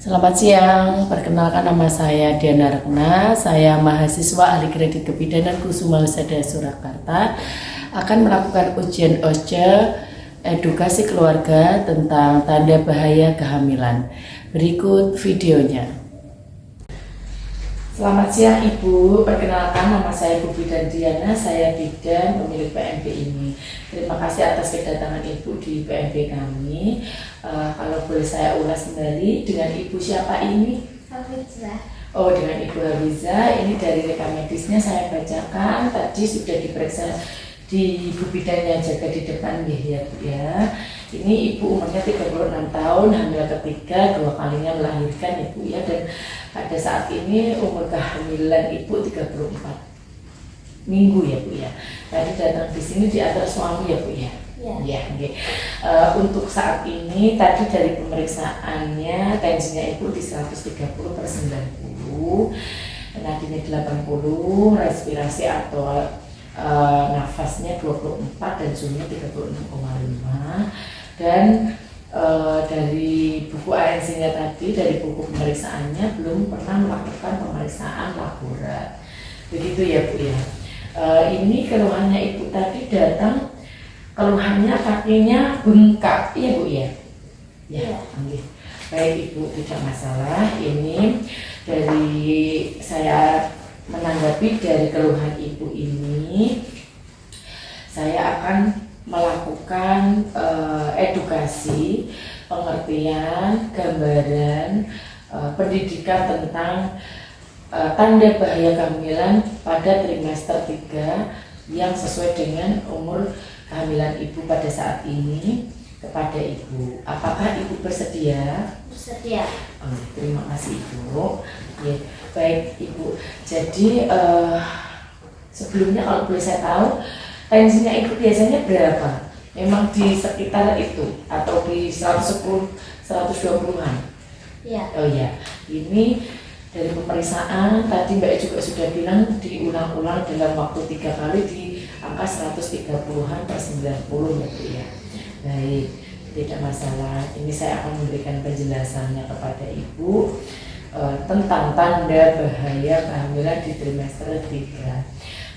Selamat siang, perkenalkan nama saya Diana Rekna, saya mahasiswa ahli kredit kebidanan Kusuma Husada Surakarta, akan melakukan ujian OSCE edukasi keluarga tentang tanda bahaya kehamilan. Berikut videonya. Selamat siang Ibu, perkenalkan nama saya Bu Bidan Diana, saya bidan pemilik PMB ini. Terima kasih atas kedatangan Ibu di PMB kami. Kalau boleh saya ulas kembali, dengan Ibu siapa ini? Hafiza. Oh, dengan Ibu Hafiza. Ini dari rekam medisnya saya bacakan. Tadi sudah diperiksa di Bu Bidan yang jaga di depan ya Bu ya. Ini Ibu umurnya 36 tahun, hamil ketiga, 2 kalinya melahirkan Ibu ya. Dan pada saat ini umur kehamilan Ibu 34 minggu ya Bu ya. Tadi datang di sini diantar suami ya Bu ya. Ya, okay. Untuk saat ini tadi dari pemeriksaannya tensinya Ibu di 130/90, nadinya 80, respirasi atau nafasnya 24 dan suhunya 36,5. Dan dari buku ANC-nya tadi, dari buku pemeriksaannya belum pernah melakukan pemeriksaan laborat. Begitu ya Bu ya. Ini keluhannya Ibu tadi datang, keluhannya kakinya bengkak, iya Bu ya? Ya, okay. Baik Ibu, tidak masalah. Ini dari saya menanggapi dari keluhan Ibu ini, saya akan melakukan edukasi, pengertian, gambaran, pendidikan tentang tanda bahaya kehamilan pada trimester 3 yang sesuai dengan umur kehamilan Ibu pada saat ini kepada Ibu. Apakah Ibu bersedia? Bersedia. Terima kasih Ibu. Ya, baik Ibu. Jadi sebelumnya kalau boleh saya tahu, tensinya Ibu biasanya berapa? Memang di sekitar itu atau di 110, 120-an? Ya. Oh ya, ini dari pemeriksaan tadi Mbak juga sudah bilang diulang-ulang dalam waktu 3 kali di angka 130/90 ya Bu ya. Baik, tidak masalah. Ini saya akan memberikan penjelasannya kepada Ibu tentang tanda bahaya kehamilan di trimester 3.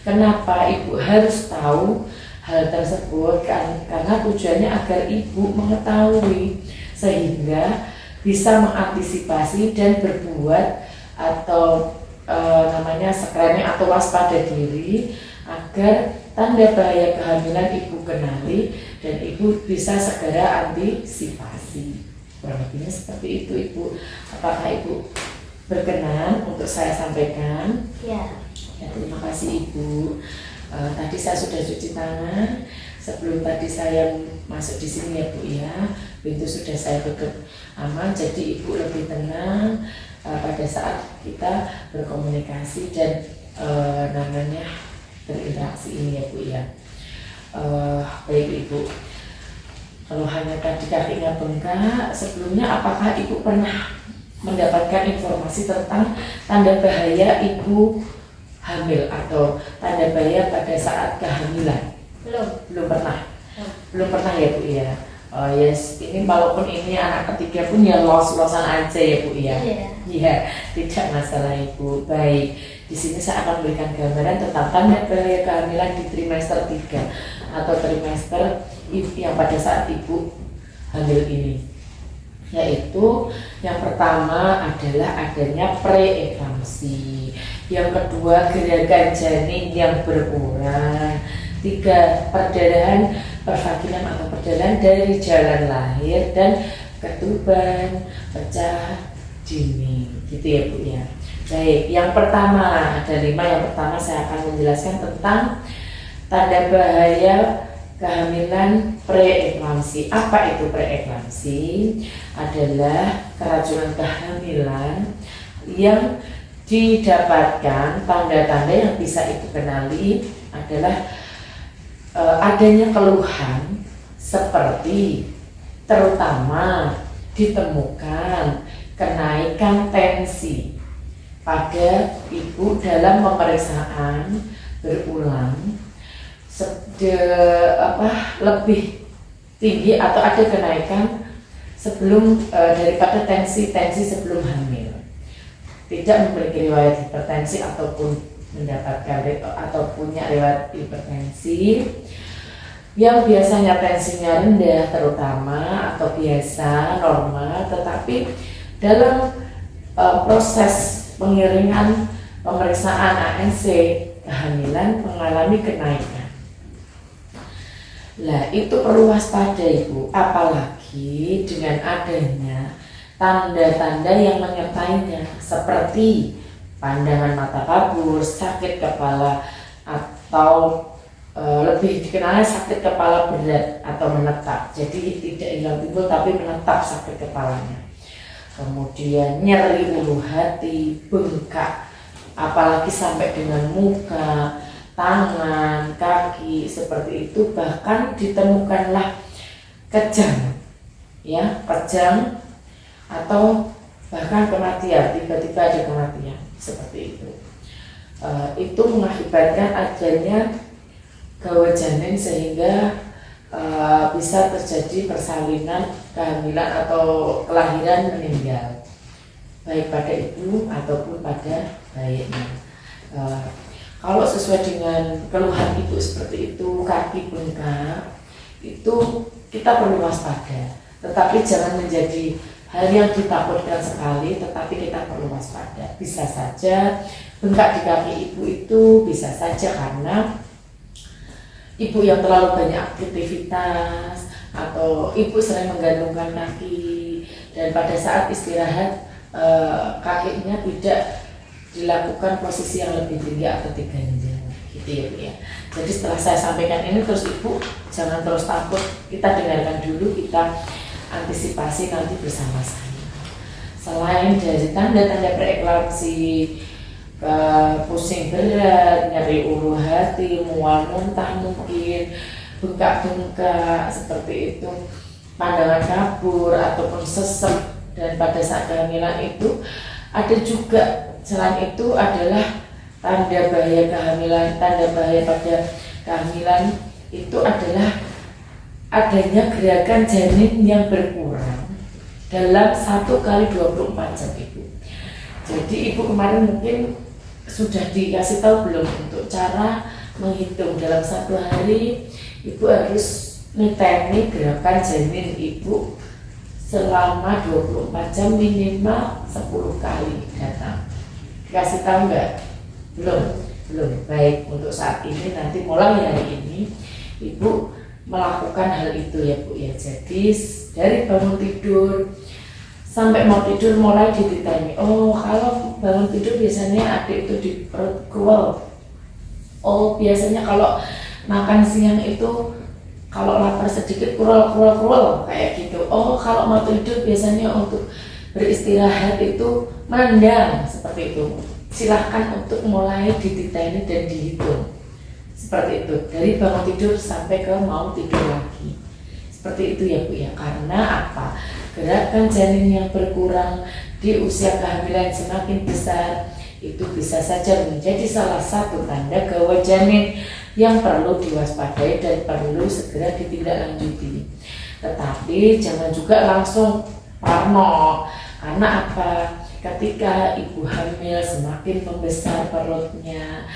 Kenapa Ibu harus tahu hal tersebut? Karena tujuannya agar Ibu mengetahui sehingga bisa mengantisipasi dan berbuat atau namanya screening atau waspada diri agar tanda bahaya kehamilan Ibu kenali dan Ibu bisa segera antisipasi. Kurang lebihnya seperti itu Ibu. Apakah Ibu berkenan untuk saya sampaikan? Ya. Ya, terima kasih Ibu. Tadi saya sudah cuci tangan. Sebelum tadi saya masuk di sini ya Bu ya, pintu sudah saya tutup aman, jadi Ibu lebih tenang pada saat kita berkomunikasi dan namanya berinteraksi ini ya Bu ya. Baik Ibu, kalau hanya tadi kakinya bengkak, sebelumnya apakah Ibu pernah mendapatkan informasi tentang tanda bahaya Ibu hamil atau tanda bahaya pada saat kehamilan? Belum pernah. Belum pernah ya Bu ya. Yes, ini walaupun ini anak ketiga pun ya los-losan aja ya Bu ya. Iya, tidak masalah Ibu. Baik, di sini saya akan memberikan gambaran tentang tanda bahaya kehamilan di trimester 3 atau trimester yang pada saat Ibu hamil ini. Yaitu yang pertama adalah adanya preeklamsi, yang kedua gerakan janin yang berkurang, 3 perdarahan pervaginam atau perdarahan dari jalan lahir, dan ketuban pecah dini, gitu ya Bu ya. Baik, yang pertama ada 5. Yang pertama saya akan menjelaskan tentang tanda bahaya kehamilan preeklamsi. Apa itu preeklamsi? Adalah keracunan kehamilan yang didapatkan, tanda-tanda yang bisa Ibu kenali adalah adanya keluhan seperti terutama ditemukan kenaikan tensi pada Ibu dalam pemeriksaan berulang lebih tinggi atau ada kenaikan sebelum daripada tensi sebelum hamil. Tidak memiliki riwayat hipertensi ataupun mendapatkan atau punya riwayat hipertensi, yang biasanya tensinya rendah terutama atau biasa normal, tetapi dalam proses pengiringan pemeriksaan ANC kehamilan mengalami kenaikan. Lah itu perlu waspada Ibu, apalagi dengan adanya tanda-tanda yang menyertainya seperti pandangan mata kabur, sakit kepala, atau lebih dikenalnya sakit kepala berat atau menetap. Jadi tidak hilang timbul tapi menetap sakit kepalanya. Kemudian nyeri ulu hati, bengkak, apalagi sampai dengan muka, tangan, kaki seperti itu, bahkan ditemukanlah kejang, ya kejang atau bahkan kematian, tiba-tiba ada kematian seperti itu. Itu mengakibatkan adanya gawat janin sehingga bisa terjadi persalinan kehamilan atau kelahiran meninggal, baik pada ibu ataupun pada bayinya. Kalau sesuai dengan keluhan ibu seperti itu, kaki bengkak, itu kita perlu waspada. Tetapi jangan menjadi hal yang ditakutkan sekali, tetapi kita perlu waspada. Bisa saja bengkak di kaki ibu itu bisa saja karena ibu yang terlalu banyak aktivitas atau ibu sering menggantungkan kaki, dan pada saat istirahat kakinya tidak dilakukan posisi yang lebih tinggi atau diganjal gitu ya Bu ya. Jadi setelah saya sampaikan ini terus ibu jangan terus takut, kita dengarkan dulu, kita antisipasi nanti bersama saya. Selain dari tanda-tanda preeklamsi, pusing berat, nyeri ulu hati, mual muntah mungkin, bengkak-bengkak seperti itu, pandangan kabur ataupun sesek, dan pada saat kehamilan itu ada juga selain itu adalah tanda bahaya kehamilan. Tanda bahaya pada kehamilan itu adalah adanya gerakan janin yang berkurang dalam 1 kali 24 jam Ibu. Jadi Ibu kemarin mungkin sudah dikasih tahu belum untuk cara menghitung dalam 1 hari Ibu harus ngeteni gerakan janin Ibu selama 24 jam minimal 10 kali datang. Dikasih tahu nggak? Belum. Baik, untuk saat ini nanti mulai hari ini Ibu melakukan hal itu ya Bu ya. Jadi dari bangun tidur sampai mau tidur mulai dititani. Oh, kalau bangun tidur biasanya adik itu di perut kruwel. Oh, biasanya kalau makan siang itu kalau lapar sedikit kruwel kayak gitu. Oh, kalau mau tidur biasanya untuk beristirahat itu menendang seperti itu. Silahkan untuk mulai dititani dan dihitung seperti itu dari bangun tidur sampai ke mau tidur lagi. Seperti itu ya Bu ya. Karena apa? Gerakan janin yang berkurang di usia kehamilan semakin besar itu bisa saja menjadi salah satu tanda gawat janin yang perlu diwaspadai dan perlu segera ditindaklanjuti. Tetapi jangan juga langsung parno. Karena apa? Ketika ibu hamil semakin membesar perutnya,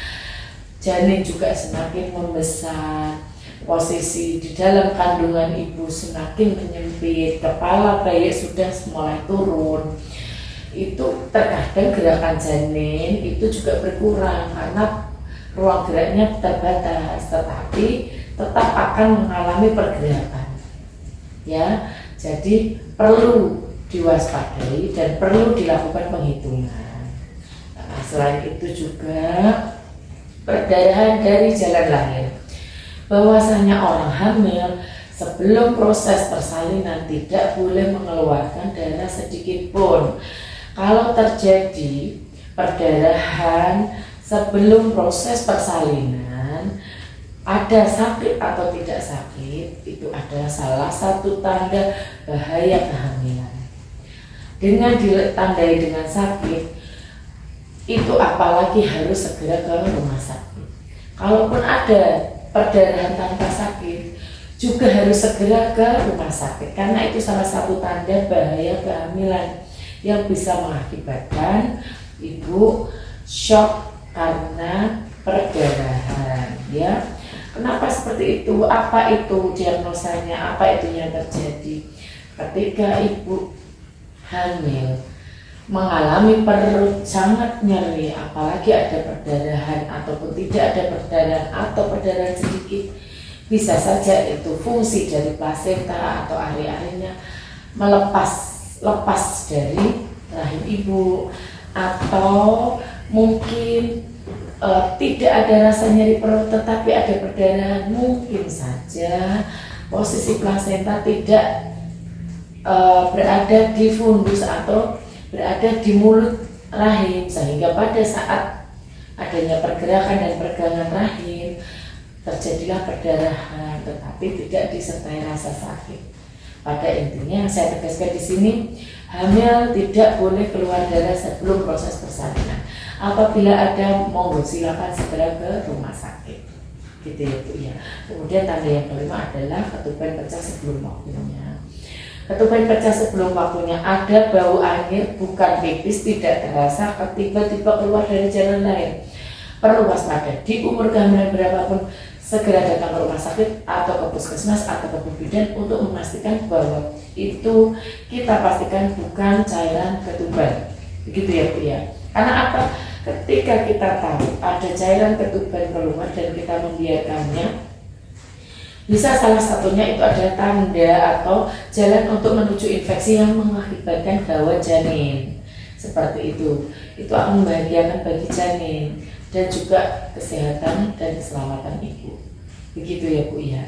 janin juga semakin membesar, posisi di dalam kandungan ibu semakin menyempit, kepala bayi sudah mulai turun. Itu terkadang gerakan janin itu juga berkurang karena ruang geraknya terbatas, tetapi tetap akan mengalami pergerakan. Ya, jadi perlu diwaspadai dan perlu dilakukan penghitungan. Nah, selain itu juga perdarahan dari jalan lahir. Bahwasanya orang hamil sebelum proses persalinan tidak boleh mengeluarkan darah sedikit pun. Kalau terjadi perdarahan sebelum proses persalinan, ada sakit atau tidak sakit, itu adalah salah satu tanda bahaya kehamilan. Dengan ditandai dengan sakit, itu apalagi harus segera ke rumah sakit. Kalaupun ada perdarahan tanpa sakit, juga harus segera ke rumah sakit karena itu salah satu tanda bahaya kehamilan yang bisa mengakibatkan ibu shock karena perdarahan ya. Kenapa seperti itu? Apa itu diagnosanya? Apa itu yang terjadi? Ketika ibu hamil mengalami perut sangat nyeri, apalagi ada perdarahan ataupun tidak ada perdarahan atau perdarahan sedikit, bisa saja itu fungsi dari plasenta atau ari-arinya lepas dari rahim ibu, atau mungkin tidak ada rasa nyeri perut tetapi ada perdarahan. Mungkin saja posisi plasenta tidak berada di fundus atau berada di mulut rahim, sehingga pada saat adanya pergerakan dan pergangan rahim terjadilah perdarahan tetapi tidak disertai rasa sakit. Pada intinya yang saya tegaskan di sini, hamil tidak boleh keluar darah sebelum proses persalinan. Apabila ada, monggo silakan segera ke rumah sakit. Gitu ya Bu ya. Kemudian tanda yang kelima adalah ketuban pecah sebelum waktunya. Ketuban pecah sebelum waktunya, ada bau air bukan pipis tidak terasa tiba-tiba keluar dari jalan lain. Perlu waspada di umur kehamilan berapapun, segera datang ke rumah sakit atau ke puskesmas atau ke bidan untuk memastikan bahwa itu kita pastikan bukan cairan ketuban. Begitu ya Bu ya. Karena apa? Ketika kita tahu ada cairan ketuban keluar dan kita membiarkannya, bisa salah satunya itu adalah tanda atau jalan untuk menuju infeksi yang mengakibatkan gawat janin. Seperti itu akan membahayakan bagi janin dan juga kesehatan dan keselamatan ibu. Begitu ya Bu ya.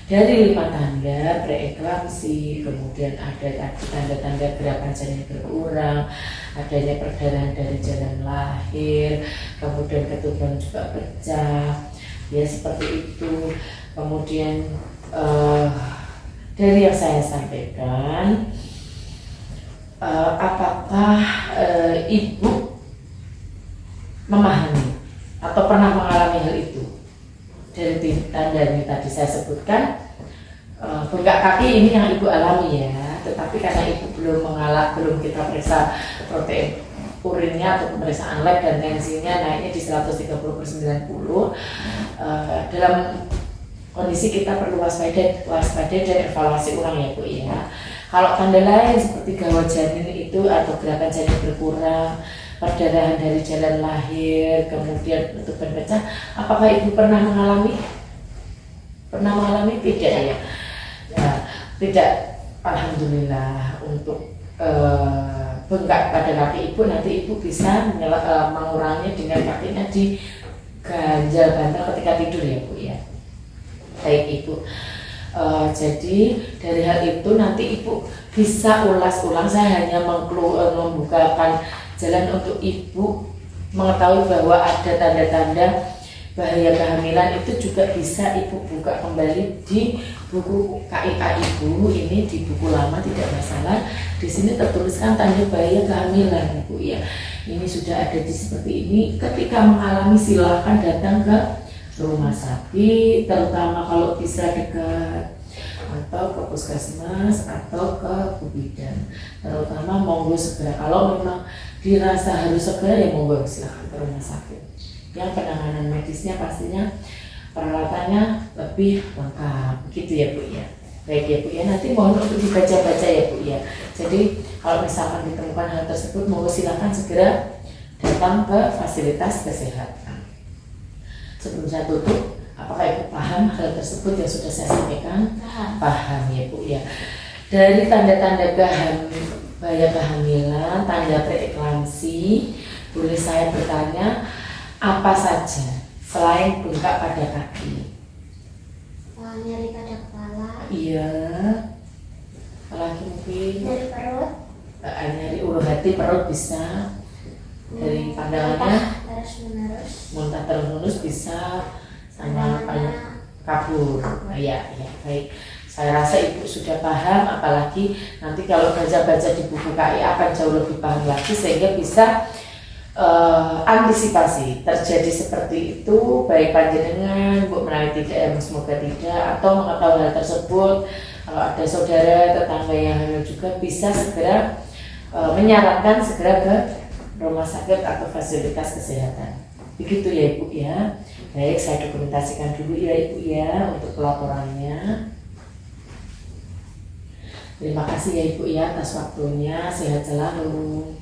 Dari 5 tanda preeklamsi, kemudian ada tanda-tanda gerakan janin berkurang, adanya perdarahan dari jalan lahir, kemudian ketuban juga pecah, ya seperti itu. Kemudian dari yang saya sampaikan, apakah ibu memahami atau pernah mengalami hal itu? Dari tanda yang tadi saya sebutkan, bengkak kaki ini yang ibu alami ya, tetapi karena ibu belum kita periksa protein urinnya atau pemeriksaan lab dan tensinya naiknya di 130/90, dalam kondisi kita perlu waspada dan evaluasi ulang ya Bu ya. Kalau tanda lain seperti gawat janin itu atau gerakan janin berkurang, perdarahan dari jalan lahir, kemudian ketuban pecah, apakah ibu pernah mengalami? Pernah mengalami? Tidak ya? Ya tidak. Alhamdulillah. Untuk bengkak pada kaki ibu, nanti ibu bisa menguranginya dengan kakinya di ganjal bantal ketika tidur ya Bu ya. Baik Ibu, jadi dari hal itu nanti Ibu bisa ulas-ulang. Saya hanya membukakan jalan untuk Ibu mengetahui bahwa ada tanda-tanda bahaya kehamilan. Itu juga bisa Ibu buka kembali di buku KIK Ibu. Ini di buku lama tidak masalah. Di sini tertuliskan tanda bahaya kehamilan Ibu ya. Ini sudah ada di seperti ini. Ketika mengalami silakan datang ke rumah sakit, terutama kalau bisa dekat, atau ke puskesmas atau ke bidan. Terutama monggo segera, kalau memang dirasa harus segera ya monggo silakan ke rumah sakit. Yang penanganan medisnya pastinya peralatannya lebih lengkap, begitu ya Bu ya. Baik ya Bu ya, nanti mohon untuk dibaca-baca ya Bu ya. Jadi kalau misalkan ditemukan hal tersebut, monggo silakan segera datang ke fasilitas kesehatan. Sebelum saya tutup, apakah Ibu paham hal tersebut yang sudah saya sampaikan? Paham ya Bu ya. Dari tanda-tanda bahaya kehamilan, tanda preeklamsi, boleh saya bertanya apa saja selain bengkak pada kaki? Nyeri pada kepala. Iya. Apalagi mungkin Nyeri perut. Nyeri ulu hati perut bisa. Dari pandangannya muntah terus-menerus bisa, sama kabur. Ya baik. Saya rasa Ibu sudah paham, apalagi nanti kalau baca-baca di buku KI akan jauh lebih paham lagi, sehingga bisa antisipasi terjadi seperti itu, baik panjenengan, Bu menawi tidak, semoga tidak, atau mengetahui hal tersebut, kalau ada saudara tetangga yang hamil juga bisa segera menyarankan segera ke rumah sakit atau fasilitas kesehatan. Begitu ya Ibu ya. Baik, saya dokumentasikan dulu ya Ibu ya untuk pelaporannya. Terima kasih ya Ibu ya atas waktunya, sehat selalu.